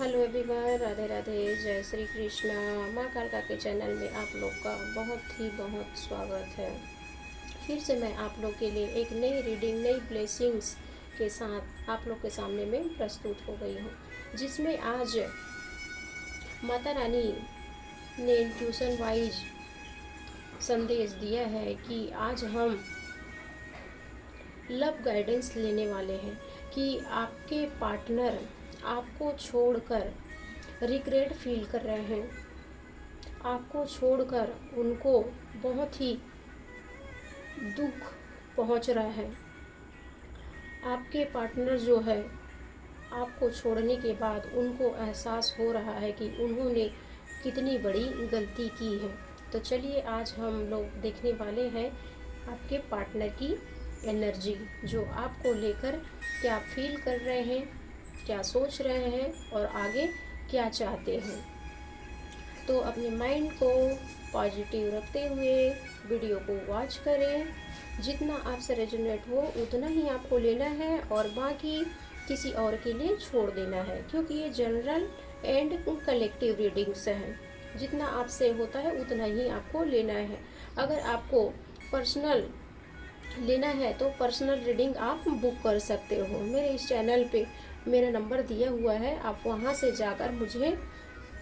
Hello everyone, Radhe Radhe, जय श्री कृष्णा। माँ कालका के चैनल में आप लोग का बहुत स्वागत है। फिर से मैं आप लोग के लिए एक नई रीडिंग, नई ब्लेसिंग्स के साथ आप लोग के सामने में प्रस्तुत हो गई हूँ, जिसमें आज माता रानी ने ट्यूशन वाइज संदेश दिया है कि आज हम लव गाइडेंस लेने वाले हैं कि आपके पार्टनर आपको छोड़कर रिग्रेट फील कर रहे हैं, आपको छोड़कर उनको बहुत ही दुख पहुंच रहा है। आपके पार्टनर जो है, आपको छोड़ने के बाद उनको एहसास हो रहा है कि उन्होंने कितनी बड़ी गलती की है। तो चलिए आज हम लोग देखने वाले हैं आपके पार्टनर की एनर्जी, जो आपको लेकर क्या फील कर रहे हैं, क्या सोच रहे हैं और आगे क्या चाहते हैं। तो अपने माइंड को पॉजिटिव रखते हुए वीडियो को वॉच करें। जितना आपसे रेजोनेट हो उतना ही आपको लेना है और बाकी किसी और के लिए छोड़ देना है, क्योंकि ये जनरल एंड कलेक्टिव रीडिंग्स हैं। जितना आपसे होता है उतना ही आपको लेना है। अगर आपको पर्सनल लेना है तो पर्सनल रीडिंग आप बुक कर सकते हो। मेरे इस चैनल पे मेरा नंबर दिया हुआ है, आप वहाँ से जाकर मुझे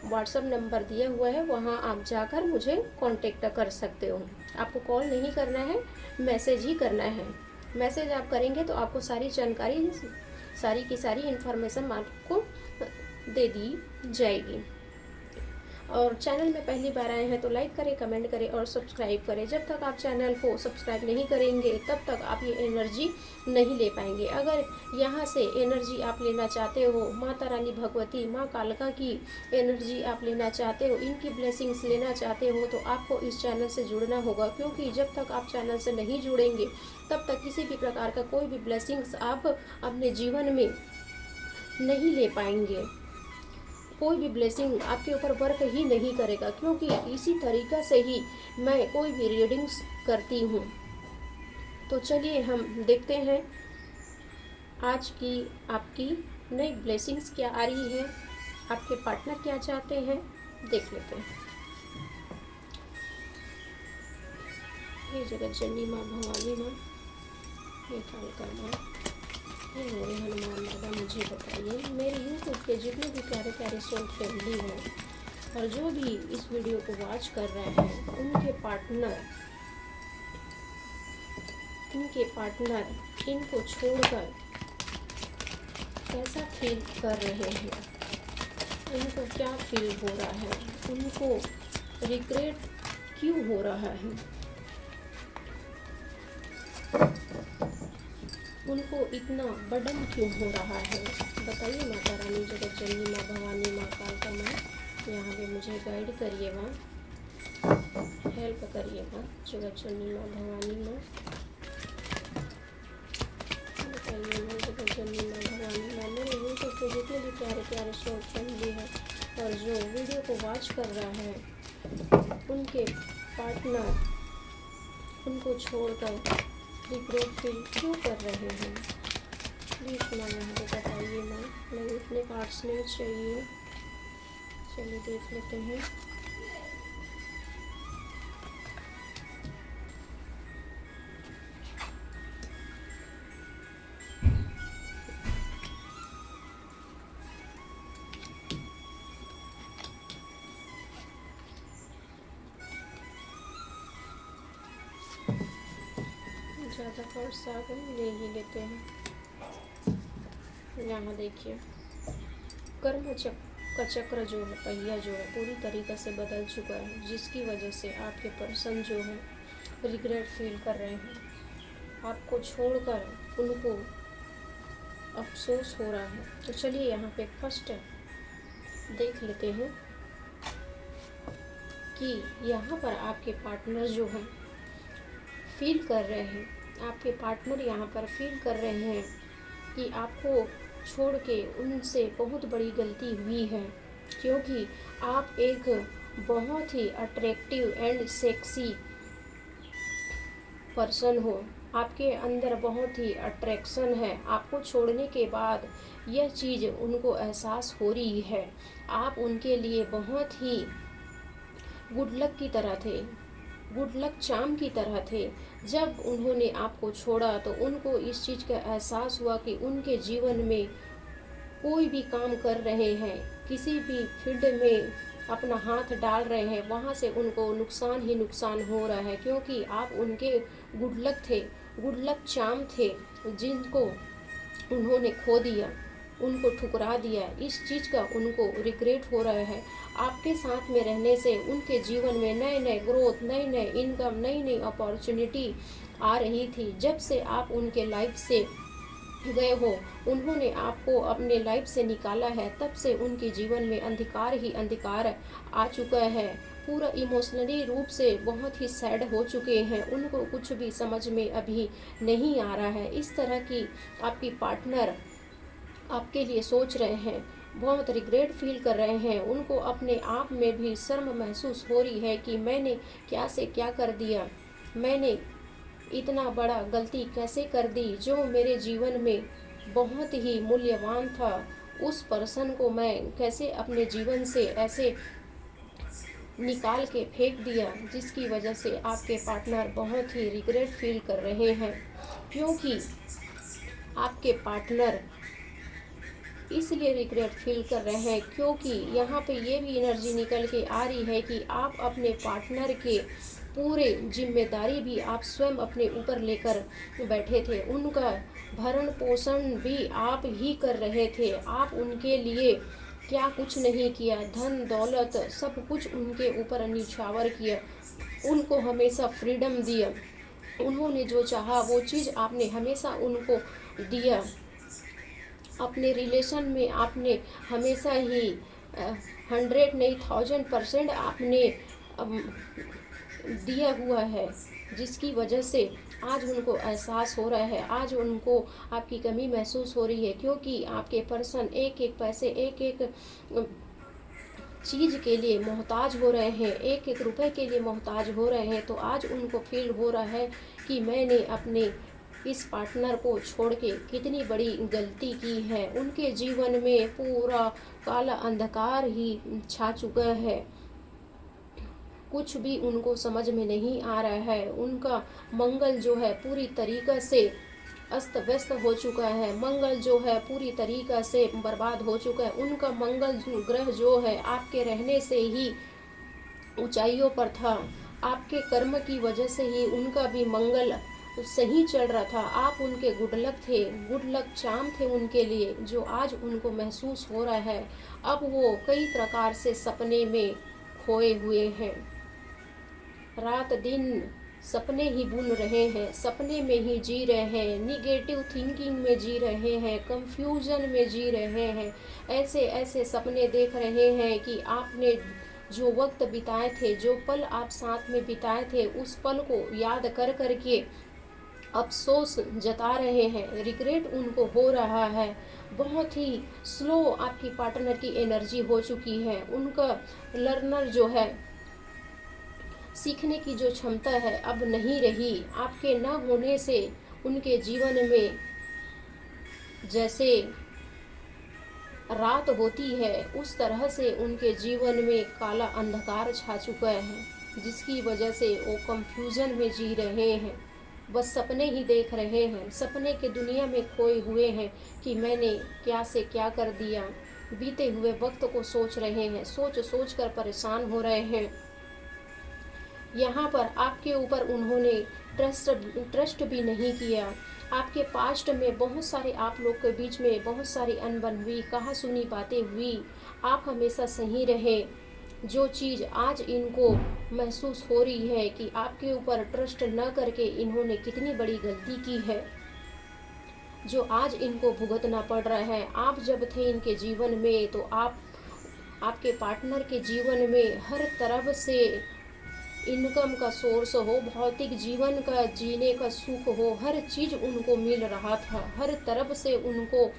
व्हाट्सअप नंबर दिया हुआ है, वहाँ आप जाकर मुझे कांटेक्ट कर सकते हो। आपको कॉल नहीं करना है, मैसेज ही करना है। मैसेज आप करेंगे तो आपको सारी जानकारी, सारी की सारी इन्फॉर्मेशन आपको दे दी जाएगी। और चैनल में पहली बार आए हैं तो लाइक करें, कमेंट करें और सब्सक्राइब करें। जब तक आप चैनल को सब्सक्राइब नहीं करेंगे तब तक आप ये एनर्जी नहीं ले पाएंगे। अगर यहाँ से एनर्जी आप लेना चाहते हो, माता रानी भगवती माँ कालका की एनर्जी आप लेना चाहते हो, इनकी ब्लेसिंग्स लेना चाहते हो, तो आपको इस चैनल से जुड़ना होगा। क्योंकि जब तक आप चैनल से नहीं जुड़ेंगे तब तक किसी भी प्रकार का कोई भी ब्लेसिंग्स आप अपने जीवन में नहीं ले पाएंगे। कोई भी ब्लेसिंग आपके ऊपर वर्क ही नहीं करेगा, क्योंकि इसी तरीक़ा से ही मैं कोई भी रीडिंग्स करती हूँ। तो चलिए हम देखते हैं आज की आपकी नई ब्लेसिंग्स क्या आ रही है, आपके पार्टनर क्या चाहते हैं, देख लेते हैं। ये जगत जननी माँ, भवानी माँ, ये कालका माँ, ये मेरे हनुमान दादा, मुझे बताइए मेरे यूट्यूब पे जितने भी प्यारे प्यारे सोल फैमिली हैं और जो भी इस वीडियो को वॉच कर रहे हैं, उनके पार्टनर इनको छोड़कर कैसा फील कर रहे हैं, उनको क्या फील हो रहा है, उनको रिग्रेट क्यों हो रहा है, उनको इतना बर्डन क्यों हो रहा है, बताइए। माता रानी जगत जननी माँ, भवानी माँ, कालका माँ, यहाँ पे मुझे गाइड करिए माँ, हेल्प करिए माँ। जगत जननी माँ, भवानी माँ, बताइए माँ। जगत जननी माँ, भवानी माँ, मेरे यूट्यूब पे जितने भी प्यारे प्यारे शॉर्ट फैमिली है और जो वीडियो को वॉच कर रहा है, उनके पार्टनर उनको छोड़कर रिग्रेट फील क्यों कर रहे हैं, प्लीज़ माँ यहाँ पे बताइए माँ। मुझे इतने कार्ड्स नहीं चाहिए, चलिए देख लेते हैं। ज़्यादा कार्ड्स आ गए, ले ही लेते हैं। यहाँ देखिए, कर्म का चक्र जो है, पहिया जो है, पूरी तरीक़े से बदल चुका है, जिसकी वजह से आपके पर्सन जो है रिग्रेट फील कर रहे हैं। आपको छोड़कर उनको अफसोस हो रहा है। तो चलिए यहाँ पे फर्स्ट देख लेते हैं कि यहाँ पर आपके पार्टनर जो है फील कर रहे हैं, आपके पार्टनर यहाँ पर फील कर रहे हैं कि आपको छोड़ के उनसे बहुत बड़ी गलती हुई है, क्योंकि आप एक बहुत ही अट्रैक्टिव एंड सेक्सी पर्सन हो। आपके अंदर बहुत ही अट्रैक्शन है। आपको छोड़ने के बाद यह चीज़ उनको एहसास हो रही है। आप उनके लिए बहुत ही गुड लक की तरह थे, गुड लक चार्म की तरह थे। जब उन्होंने आपको छोड़ा तो उनको इस चीज़ का एहसास हुआ कि उनके जीवन में कोई भी काम कर रहे हैं, किसी भी फील्ड में अपना हाथ डाल रहे हैं, वहाँ से उनको नुकसान ही नुकसान हो रहा है, क्योंकि आप उनके गुड लक थे, गुड लक चार्म थे, जिनको उन्होंने खो दिया, उनको ठुकरा दिया। इस चीज़ का उनको रिग्रेट हो रहा है। आपके साथ में रहने से उनके जीवन में नए नए ग्रोथ, नए नए इनकम, नई नई अपॉर्चुनिटी आ रही थी। जब से आप उनके लाइफ से गए हो, उन्होंने आपको अपने लाइफ से निकाला है, तब से उनके जीवन में अंधकार ही अंधकार आ चुका है। पूरा इमोशनली रूप से बहुत ही सैड हो चुके हैं। उनको कुछ भी समझ में अभी नहीं आ रहा है। इस तरह की आपकी पार्टनर आपके लिए सोच रहे हैं, बहुत रिग्रेट फील कर रहे हैं। उनको अपने आप में भी शर्म महसूस हो रही है कि मैंने क्या से क्या कर दिया, मैंने इतना बड़ा गलती कैसे कर दी। जो मेरे जीवन में बहुत ही मूल्यवान था, उस पर्सन को मैं कैसे अपने जीवन से ऐसे निकाल के फेंक दिया, जिसकी वजह से आपके पार्टनर बहुत ही रिग्रेट फील कर रहे हैं। क्योंकि आपके पार्टनर इसलिए रिग्रेट फील कर रहे हैं क्योंकि यहाँ पे ये भी एनर्जी निकल के आ रही है कि आप अपने पार्टनर के पूरे जिम्मेदारी भी आप स्वयं अपने ऊपर लेकर बैठे थे। उनका भरण पोषण भी आप ही कर रहे थे। आप उनके लिए क्या कुछ नहीं किया, धन दौलत सब कुछ उनके ऊपर निछावर किया, उनको हमेशा फ्रीडम दिया। उन्होंने जो चाहा वो चीज़ आपने हमेशा उनको दिया। अपने रिलेशन में आपने हमेशा ही 100 नहीं 1000% आपने दिया हुआ है, जिसकी वजह से आज उनको एहसास हो रहा है, आज उनको आपकी कमी महसूस हो रही है। क्योंकि आपके पर्सन एक एक पैसे, एक एक चीज़ के लिए मोहताज हो रहे हैं, एक एक रुपए के लिए मोहताज हो रहे हैं। तो आज उनको फील हो रहा है कि मैंने अपने इस पार्टनर को छोड़ के कितनी बड़ी गलती की है। उनके जीवन में पूरा काला अंधकार ही छा चुका है। कुछ भी उनको समझ में नहीं आ रहा है। उनका मंगल जो है पूरी तरीक़ा से अस्त व्यस्त हो चुका है। मंगल जो है पूरी तरीक़ा से बर्बाद हो चुका है। उनका मंगल ग्रह जो है आपके रहने से ही ऊंचाइयों पर था। आपके कर्म की वजह से ही उनका भी मंगल सही चल रहा था। आप उनके गुड लक थे, गुड लक चार्म थे उनके लिए, जो आज उनको महसूस हो रहा है। अब वो कई प्रकार से सपने में खोए हुए हैं, रात दिन सपने ही बुन रहे हैं, सपने में ही जी रहे हैं, निगेटिव थिंकिंग में जी रहे हैं, कंफ्यूजन में जी रहे हैं। ऐसे ऐसे सपने देख रहे हैं कि आपने जो वक्त बिताए थे, जो पल आप साथ में बिताए थे, उस पल को याद कर कर के अफसोस जता रहे हैं, रिग्रेट उनको हो रहा है। बहुत ही स्लो आपकी पार्टनर की एनर्जी हो चुकी है। उनका लर्नर जो है, सीखने की जो क्षमता है अब नहीं रही। आपके ना होने से उनके जीवन में जैसे रात होती है, उस तरह से उनके जीवन में काला अंधकार छा चुका है, जिसकी वजह से वो कंफ्यूजन में जी रहे हैं। बस सपने ही देख रहे हैं, सपने के दुनिया में खोए हुए हैं कि मैंने क्या से क्या कर दिया। बीते हुए वक्त को सोच रहे हैं, सोच सोच कर परेशान हो रहे हैं। यहाँ पर आपके ऊपर उन्होंने ट्रस्ट भी नहीं किया। आपके पास्ट में बहुत सारे आप लोग के बीच में बहुत सारी अनबन हुई, कहा सुनी बातें हुई। आप हमेशा सही रहे। जो चीज़ आज इनको महसूस हो रही है कि आपके ऊपर ट्रस्ट न करके इन्होंने कितनी बड़ी गलती की है, जो आज इनको भुगतना पड़ रहा है। आप जब थे इनके जीवन में तो आपके पार्टनर के जीवन में हर तरफ से इनकम का सोर्स हो, भौतिक जीवन का जीने का सुख हो, हर चीज़ उनको मिल रहा था। हर तरफ से उनको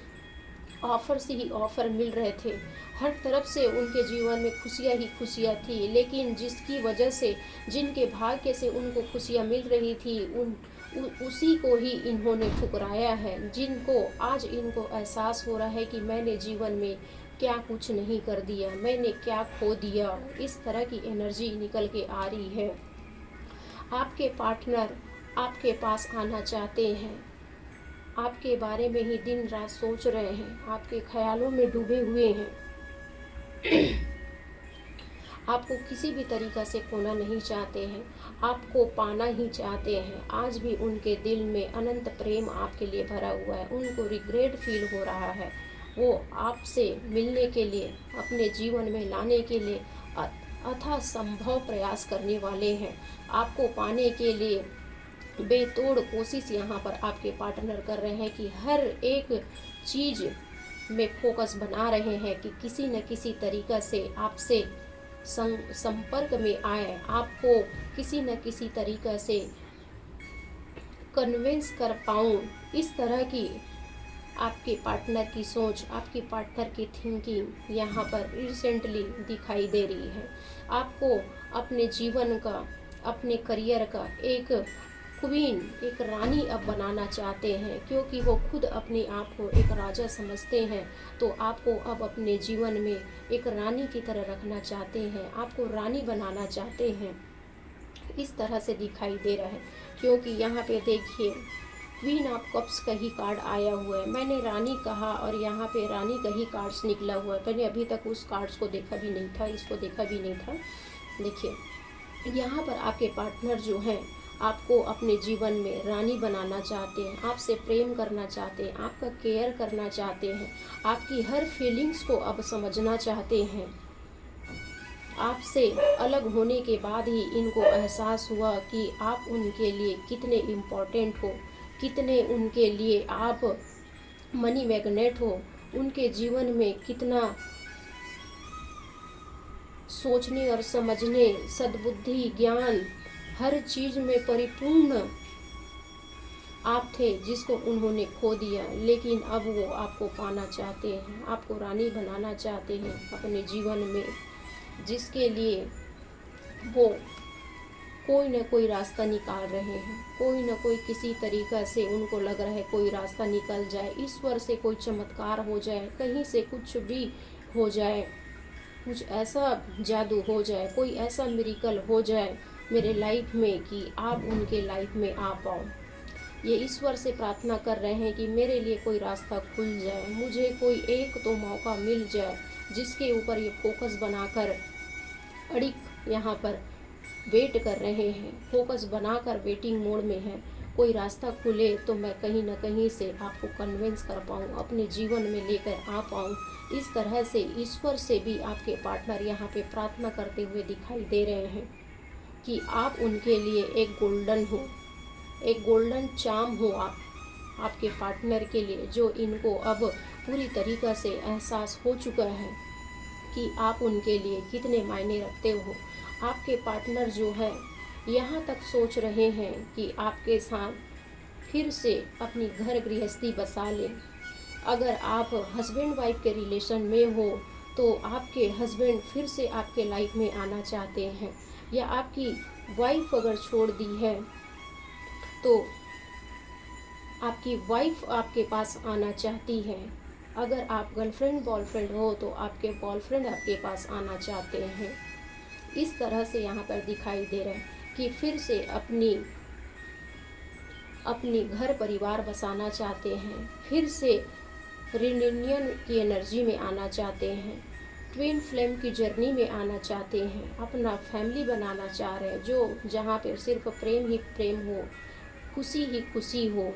ऑफ़र से ही ऑफ़र मिल रहे थे। हर तरफ से उनके जीवन में खुशियाँ ही खुशियाँ थी। लेकिन जिसकी वजह से, जिनके भाग्य से उनको खुशियाँ मिल रही थी, उसी को ही इन्होंने ठुकराया है, जिनको आज इनको एहसास हो रहा है कि मैंने जीवन में क्या कुछ नहीं कर दिया, मैंने क्या खो दिया। इस तरह की एनर्जी निकल के आ रही है। आपके पार्टनर आपके पास आना चाहते हैं, आपके बारे में ही दिन रात सोच रहे हैं, आपके ख्यालों में डूबे हुए हैं। आपको किसी भी तरीक़ा से खोना नहीं चाहते हैं, आपको पाना ही चाहते हैं। आज भी उनके दिल में अनंत प्रेम आपके लिए भरा हुआ है। उनको रिग्रेट फील हो रहा है। वो आपसे मिलने के लिए, अपने जीवन में लाने के लिए अथाह संभव प्रयास करने वाले हैं। आपको पाने के लिए बेतोड़ कोशिश यहाँ पर आपके पार्टनर कर रहे हैं कि हर एक चीज़ में फोकस बना रहे हैं कि किसी न किसी तरीक़ा से आपसे संपर्क में आए, आपको किसी न किसी तरीक़ा से कन्विंस कर पाऊँ। इस तरह की आपके पार्टनर की सोच, आपके पार्टनर की थिंकिंग यहाँ पर रिसेंटली दिखाई दे रही है। आपको अपने जीवन का, अपने करियर का एक क्वीन, एक रानी अब बनाना चाहते हैं, क्योंकि वो खुद अपने आप को एक राजा समझते हैं। तो आपको अब अपने जीवन में एक रानी की तरह रखना चाहते हैं, आपको रानी बनाना चाहते हैं। इस तरह से दिखाई दे रहा है, क्योंकि यहाँ पे देखिए क्वीन ऑफ कप्स का ही कार्ड आया हुआ है। मैंने रानी कहा और यहाँ पे रानी का ही कार्ड्स निकला हुआ है। मैंने अभी तक उस कार्ड्स को देखा भी नहीं था, इसको देखा भी नहीं था। देखिए यहाँ पर आपके पार्टनर जो हैं आपको अपने जीवन में रानी बनाना चाहते हैं, आपसे प्रेम करना चाहते हैं, आपका केयर करना चाहते हैं, आपकी हर फीलिंग्स को अब समझना चाहते हैं। आपसे अलग होने के बाद ही इनको एहसास हुआ कि आप उनके लिए कितने इम्पोर्टेंट हो, कितने उनके लिए आप मनी मैग्नेट हो, उनके जीवन में कितना सोचने और समझने, सद्बुद्धि, ज्ञान, हर चीज़ में परिपूर्ण आप थे, जिसको उन्होंने खो दिया। लेकिन अब वो आपको पाना चाहते हैं, आपको रानी बनाना चाहते हैं अपने जीवन में, जिसके लिए वो कोई ना कोई रास्ता निकाल रहे हैं। कोई ना कोई किसी तरीक़ा से उनको लग रहा है कोई रास्ता निकल जाए, ईश्वर से कोई चमत्कार हो जाए, कहीं से कुछ भी हो जाए, कुछ ऐसा जादू हो जाए, कोई ऐसा मिरेकल हो जाए मेरे लाइफ में कि आप उनके लाइफ में आ पाओ। ये ईश्वर से प्रार्थना कर रहे हैं कि मेरे लिए कोई रास्ता खुल जाए, मुझे कोई एक तो मौका मिल जाए, जिसके ऊपर ये फोकस बनाकर अड़िग यहाँ पर वेट कर रहे हैं, फोकस बनाकर वेटिंग मोड में है। कोई रास्ता खुले तो मैं कहीं ना कहीं से आपको कन्विंस कर पाऊँ, अपने जीवन में लेकर आ पाऊँ। इस तरह से ईश्वर से भी आपके पार्टनर यहाँ पे प्रार्थना करते हुए दिखाई दे रहे हैं कि आप उनके लिए एक गोल्डन हो, एक गोल्डन चार्म हो आपके पार्टनर के लिए, जो इनको अब पूरी तरीक़ा से एहसास हो चुका है कि आप उनके लिए कितने मायने रखते हो। आपके पार्टनर जो है यहाँ तक सोच रहे हैं कि आपके साथ फिर से अपनी घर गृहस्थी बसा लें। अगर आप हस्बैंड वाइफ के रिलेशन में हो तो आपके हस्बैंड फिर से आपके लाइफ में आना चाहते हैं, या आपकी वाइफ अगर छोड़ दी है तो आपकी वाइफ आपके पास आना चाहती है। अगर आप गर्लफ्रेंड बॉयफ्रेंड हो तो आपके बॉयफ्रेंड आपके पास आना चाहते हैं। इस तरह से यहाँ पर दिखाई दे रहा है कि फिर से अपनी घर परिवार बसाना चाहते हैं, फिर से रियूनियन की एनर्जी में आना चाहते हैं, ट्विन फ्लेम की जर्नी में आना चाहते हैं, अपना फैमिली बनाना चाह रहे हैं, जो जहाँ पे सिर्फ प्रेम ही प्रेम हो, खुशी ही खुशी हो,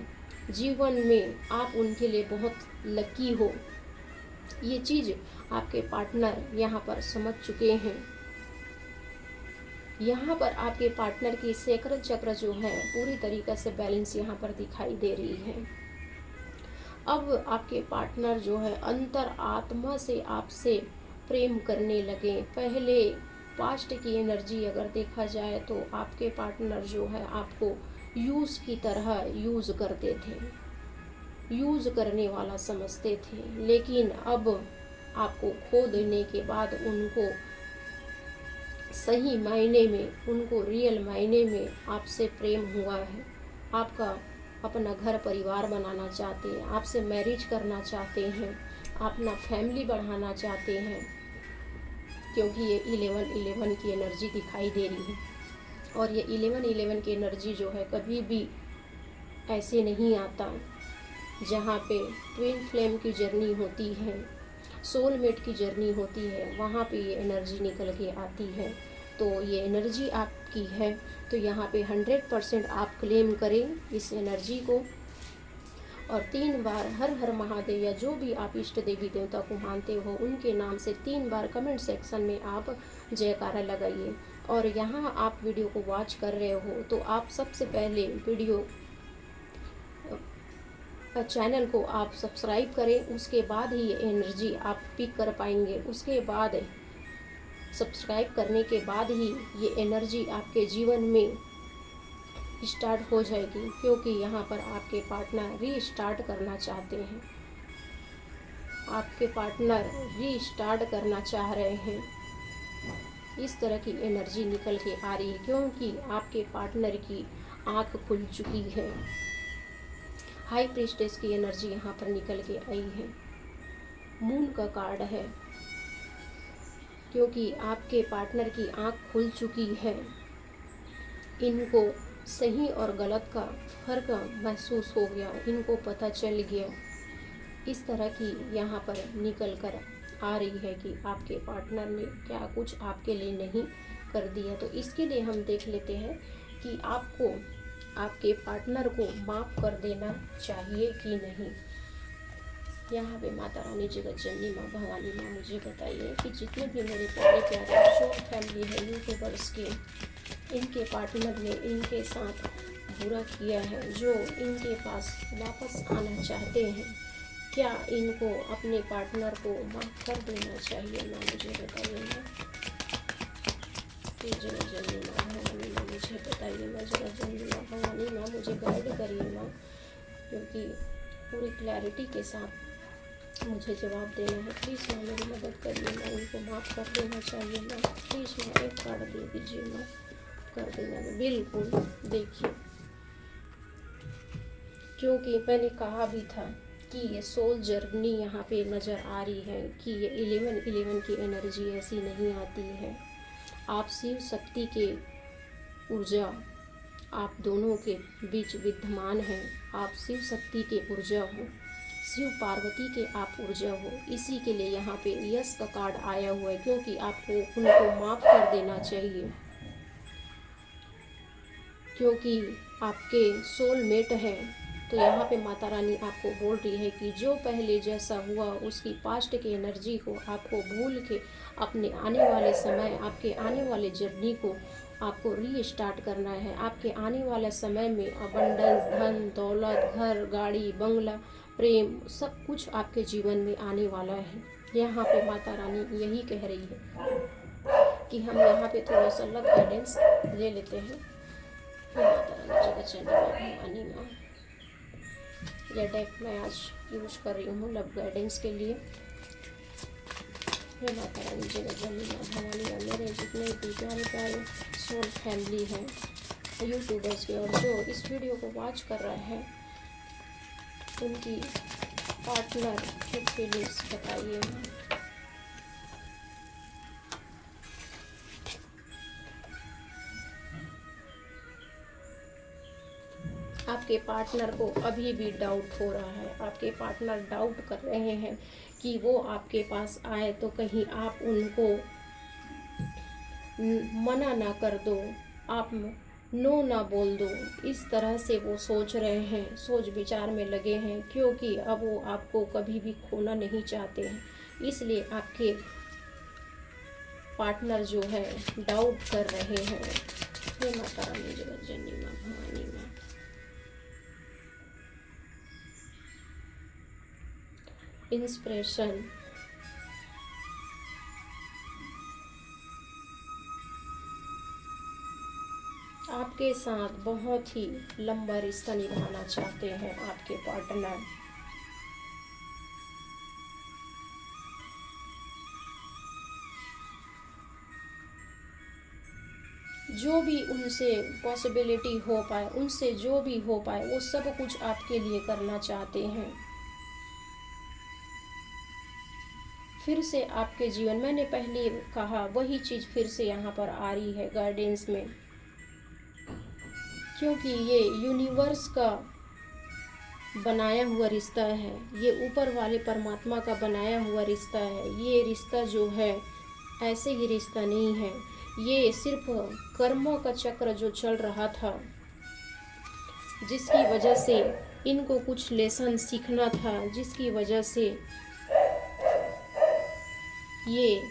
जीवन में आप उनके लिए बहुत लकी हो। ये चीज़ आपके पार्टनर यहाँ पर समझ चुके हैं। यहाँ पर आपके पार्टनर की सेक्रल चक्र जो है पूरी तरीक़े से बैलेंस यहाँ पर दिखाई दे रही है। अब आपके पार्टनर जो है अंतर आत्मा से आपसे प्रेम करने लगे। पहले पास्ट की एनर्जी अगर देखा जाए तो आपके पार्टनर जो है आपको यूज़ की तरह यूज़ करते थे, यूज़ करने वाला समझते थे। लेकिन अब आपको खो देने के बाद उनको सही मायने में, उनको रियल मायने में आपसे प्रेम हुआ है, आपका अपना घर परिवार बनाना चाहते हैं, आपसे मैरिज करना चाहते हैं, अपना फैमिली बढ़ाना चाहते हैं, क्योंकि ये 11-11 की एनर्जी दिखाई दे रही है। और ये 11-11 की एनर्जी जो है कभी भी ऐसे नहीं आता। जहाँ पे ट्विन फ्लेम की जर्नी होती है, सोलमेट की जर्नी होती है, वहाँ पे ये एनर्जी निकल के आती है। तो ये एनर्जी आपकी है, तो यहाँ पे 100% आप क्लेम करें इस एनर्जी को। और 3 बार हर हर महादेव या जो भी आप इष्ट देवी देवता को मानते हो उनके नाम से 3 बार कमेंट सेक्शन में आप जयकारा लगाइए। और यहाँ आप वीडियो को वॉच कर रहे हो तो आप सबसे पहले वीडियो चैनल को आप सब्सक्राइब करें, उसके बाद ही ये एनर्जी आप पिक कर पाएंगे। उसके बाद सब्सक्राइब करने के बाद ही ये एनर्जी आपके जीवन में स्टार्ट हो जाएगी, क्योंकि यहाँ पर आपके पार्टनर रीस्टार्ट करना चाहते हैं, आपके पार्टनर रीस्टार्ट करना चाह रहे हैं। इस तरह की एनर्जी निकल के आ रही है, क्योंकि आपके पार्टनर की आँख खुल चुकी है। हाई प्रीस्टेस की एनर्जी यहाँ पर निकल के आई है। मून का कार्ड है, क्योंकि आपके पार्टनर की आँख खुल चुकी है। इनको सही और गलत का फर्क महसूस हो गया, इनको पता चल गया। इस तरह की यहाँ पर निकल कर आ रही है कि आपके पार्टनर ने क्या कुछ आपके लिए नहीं कर दिया। तो इसके लिए हम देख लेते हैं कि आपको आपके पार्टनर को माफ़ कर देना चाहिए कि नहीं। यहाँ पे माता रानी जगत जननी माँ भवानी माँ मुझे बताइए कि जितने भी मेरे प्यारे प्यारे शो फैमिली है यूट्यूबर्स के, इनके पार्टनर ने इनके साथ बुरा किया है, जो इनके पास वापस आना चाहते हैं, क्या इनको अपने पार्टनर को माफ़ कर देना चाहिए? माँ मुझे बताइए माँ। जगत जननी माँ भवानी माँ मुझे बताइए माँ। जगत जननी माँ भवानी माँ मुझे गाइड करिए माँ, क्योंकि पूरी क्लैरिटी के साथ मुझे जवाब देना है। प्लीज़ माँ मेरी मदद करिए माँ, उनको माफ़ कर देना चाहिए माँ। प्लीज़ माँ एक कार्ड दे दीजिए माँ, कर देना। बिल्कुल देखिए, क्योंकि मैंने कहा भी था कि ये सोल जर्नी यहाँ पे नज़र आ रही है कि ये 11-11 की एनर्जी ऐसी नहीं आती है। आप शिव शक्ति के ऊर्जा आप दोनों के बीच विद्यमान हैं। आप शिव शक्ति के ऊर्जा हो, शिव पार्वती के आप ऊर्जा हो। इसी के लिए यहाँ पे यस का कार्ड आया हुआ है, क्योंकि आपको उनको माफ़ कर देना चाहिए, क्योंकि आपके सोलमेट हैं। तो यहाँ पे माता रानी आपको बोल रही है कि जो पहले जैसा हुआ उसकी पास्ट की एनर्जी को आपको भूल के अपने आने वाले समय, आपके आने वाले जर्नी को आपको रीस्टार्ट करना है। आपके आने वाले समय में अबंडेंस, धन दौलत, घर गाड़ी बंगला, प्रेम, सब कुछ आपके जीवन में आने वाला है। यहाँ पे माता रानी यही कह रही है कि हम यहाँ पे थोड़ा सा लव गाइडेंस ले लेते हैं। माता रानी जगत जननी माँ भवानी माँ, यह डेक मैं आज यूज कर रही हूँ लव गाइडेंस के लिए। हे माता रानी जगत जननी माँ भवानी माँ, मेरे जितने भी प्यारे प्यारे सोल फैमिली हैं यूट्यूबर्स के, और जो इस वीडियो को वॉच कर रहे हैं, उनकी पार्टनर की फीलिंग्स बताइए। आपके पार्टनर को अभी भी डाउट हो रहा है, आपके पार्टनर डाउट कर रहे हैं कि वो आपके पास आए तो कहीं आप उनको मना ना कर दो, आप नो ना बोल दो। इस तरह से वो सोच रहे हैं, सोच विचार में लगे हैं, क्योंकि अब वो आपको कभी भी खोना नहीं चाहते हैं। इसलिए आपके पार्टनर जो है डाउट कर रहे हैं। हे माता रानी जगत जननी माँ भवानी माँ, इंस्पिरेशन। आपके साथ बहुत ही लंबा रिश्ता निभाना चाहते हैं आपके पार्टनर। जो भी उनसे पॉसिबिलिटी हो पाए, उनसे जो भी हो पाए, वो सब कुछ आपके लिए करना चाहते हैं। फिर से आपके जीवन, मैंने पहले कहा वही चीज़ फिर से यहाँ पर आ रही है गाइडेंस में, क्योंकि ये यूनिवर्स का बनाया हुआ रिश्ता है, ये ऊपर वाले परमात्मा का बनाया हुआ रिश्ता है। ये रिश्ता जो है ऐसे ही रिश्ता नहीं है, ये सिर्फ कर्मों का चक्र जो चल रहा था, जिसकी वजह से इनको कुछ लेसन सीखना था, जिसकी वजह से ये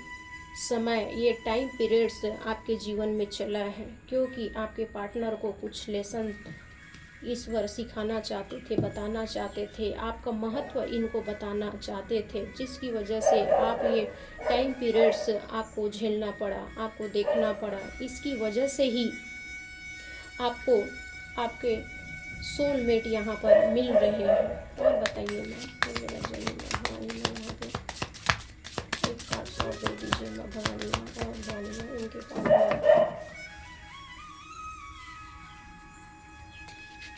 समय, ये टाइम पीरियड्स आपके जीवन में चला है, क्योंकि आपके पार्टनर को कुछ लेसन ईश्वर सिखाना चाहते थे, बताना चाहते थे, आपका महत्व इनको बताना चाहते थे, जिसकी वजह से आप ये टाइम पीरियड्स आपको झेलना पड़ा, आपको देखना पड़ा। इसकी वजह से ही आपको आपके सोलमेट यहाँ पर मिल रहे हैं। और बताइए मैं भवानी यहाँ पे एक कार्ड शॉट दे दीजिए मैं भवानी और भवानी इनके पार्टनर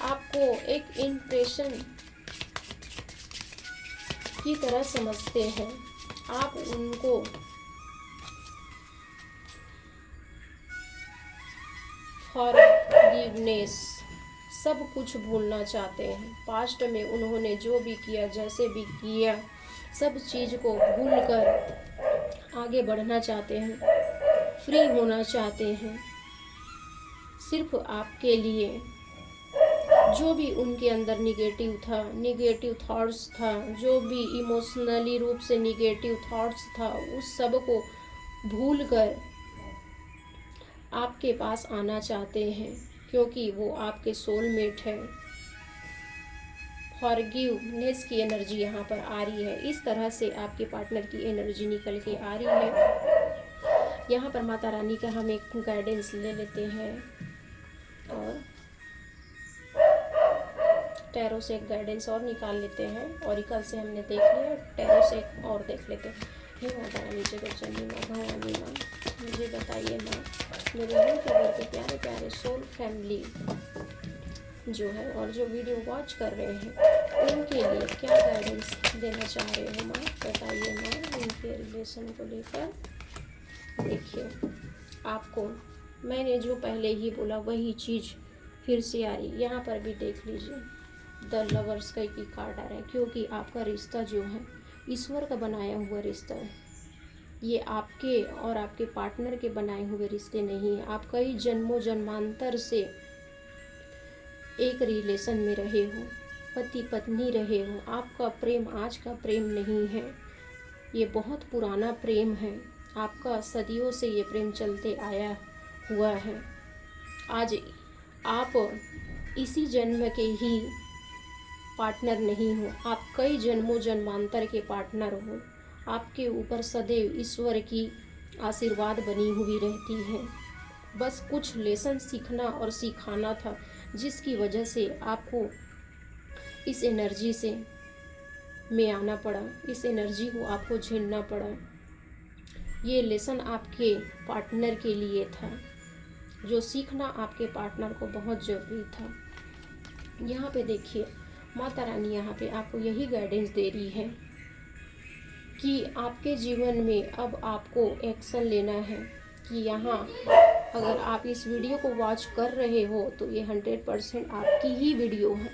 आपको एक इम्प्रेशन की तरह समझते हैं। आप उनको फॉरगिवनेस, सब कुछ भूलना चाहते हैं। पास्ट में उन्होंने जो भी किया, जैसे भी किया, सब चीज़ को भूलकर आगे बढ़ना चाहते हैं, फ्री होना चाहते हैं। सिर्फ आपके लिए जो भी उनके अंदर निगेटिव था, निगेटिव थॉट्स था, जो भी इमोशनली रूप से निगेटिव थॉट्स था, उस सब को भूलकर आपके पास आना चाहते हैं, क्योंकि वो आपके सोलमेट है। फॉरगिवनेस की एनर्जी यहाँ पर आ रही है। इस तरह से आपके पार्टनर की एनर्जी निकल के आ रही है। यहाँ पर माता रानी का हम एक गाइडेंस ले लेते हैं और टैरो से एक गाइडेंस और निकाल लेते हैं। ऑरिकल से हमने देख लिया, टैरो से एक और देख लेते हैं। हे माता रानी जगतजननी माँ, भवानी माँ, मुझे बताइए माँ, मेरे मन के घर के प्यारे प्यारे सोल फैमिली जो है और जो वीडियो वॉच कर रहे हैं, उनके लिए क्या गाइडेंस देना चाह रहे हो माँ, बताइए माँ, उनके रिलेशन को लेकर। देखिए, आपको मैंने जो पहले ही बोला वही चीज़ फिर से आ रही। यहाँ पर भी देख लीजिए, द लवर्स का एक कार्ड आ रहा है, क्योंकि आपका रिश्ता जो है ईश्वर का बनाया हुआ रिश्ता है। ये आपके और आपके पार्टनर के बनाए हुए रिश्ते नहीं हैं। आप कई जन्मों जन्मांतर से एक रिलेशन में रहे हो, पति पत्नी रहे हो। आपका प्रेम आज का प्रेम नहीं है, ये बहुत पुराना प्रेम है। आपका सदियों से ये प्रेम चलते आया हुआ है। आज आप इसी जन्म के ही पार्टनर नहीं हो, आप कई जन्मों जन्मांतर के पार्टनर हो। आपके ऊपर सदैव ईश्वर की आशीर्वाद बनी हुई रहती है। बस कुछ लेसन सीखना और सिखाना था, जिसकी वजह से आपको इस एनर्जी से में आना पड़ा, इस एनर्जी को आपको झेलना पड़ा। ये लेसन आपके पार्टनर के लिए था, जो सीखना आपके पार्टनर को बहुत ज़रूरी था। यहाँ पे देखिए, माता रानी यहाँ पे आपको यही गाइडेंस दे रही है कि आपके जीवन में अब आपको एक्शन लेना है। कि यहाँ अगर आप इस वीडियो को वॉच कर रहे हो तो ये 100% आपकी ही वीडियो है।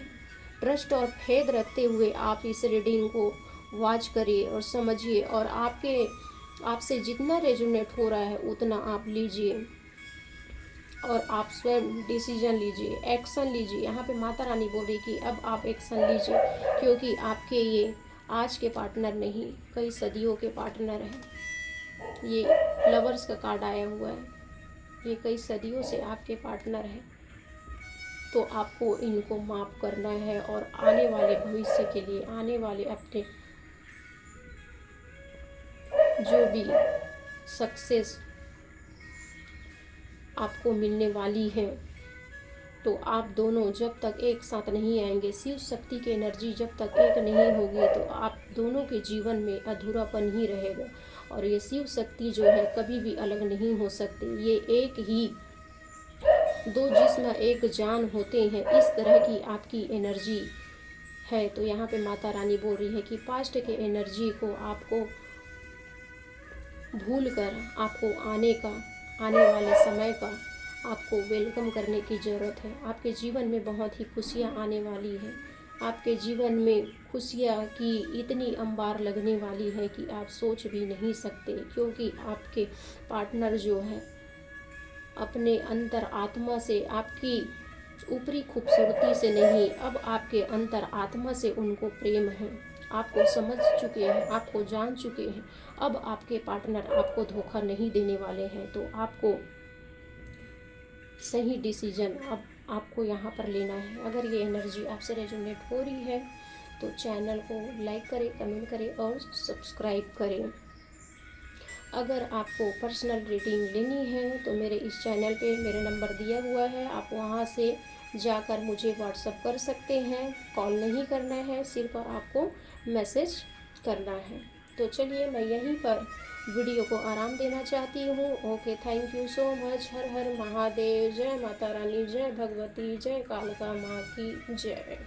ट्रस्ट और फेथ रखते हुए आप इस रीडिंग को वॉच करिए और समझिए, और आपसे जितना रेजोनेट हो रहा है उतना आप लीजिए और आप स्वयं डिसीजन लीजिए, एक्शन लीजिए। यहाँ पे माता रानी बोल रही कि अब आप एक्शन लीजिए, क्योंकि आपके ये आज के पार्टनर नहीं, कई सदियों के पार्टनर हैं। ये लवर्स का कार्ड आया हुआ है, ये कई सदियों से आपके पार्टनर हैं। तो आपको इनको माफ़ करना है और आने वाले भविष्य के लिए, आने वाले अपने जो भी सक्सेस आपको मिलने वाली है, तो आप दोनों जब तक एक साथ नहीं आएंगे, शिव शक्ति की एनर्जी जब तक एक नहीं होगी, तो आप दोनों के जीवन में अधूरापन ही रहेगा। और ये शिव शक्ति जो है कभी भी अलग नहीं हो सकती, ये एक ही दो जिस्म एक जान होते हैं, इस तरह की आपकी एनर्जी है। तो यहाँ पे माता रानी बोल रही है कि पास्ट के एनर्जी को आपको भूल कर आपको आने वाले समय का आपको वेलकम करने की ज़रूरत है। आपके जीवन में बहुत ही खुशियाँ आने वाली है। आपके जीवन में खुशियाँ की इतनी अंबार लगने वाली है कि आप सोच भी नहीं सकते, क्योंकि आपके पार्टनर जो है अपने अंतर आत्मा से, आपकी ऊपरी खूबसूरती से नहीं, अब आपके अंतर आत्मा से उनको प्रेम है। आपको समझ चुके हैं, आपको जान चुके हैं। अब आपके पार्टनर आपको धोखा नहीं देने वाले हैं। तो आपको सही डिसीजन अब आपको यहाँ पर लेना है। अगर ये एनर्जी आपसे रेजोनेट हो रही है तो चैनल को लाइक करें, कमेंट करें और सब्सक्राइब करें। अगर आपको पर्सनल रीडिंग लेनी है तो मेरे इस चैनल पे मेरा नंबर दिया हुआ है, आप वहाँ से जाकर मुझे व्हाट्सअप कर सकते हैं। कॉल नहीं करना है, सिर्फ आपको मैसेज करना है। तो चलिए, मैं यहीं पर वीडियो को आराम देना चाहती हूँ। Okay, thank you so much. हर हर महादेव। जय माता रानी, जय भगवती, जय कालका माँ की जय।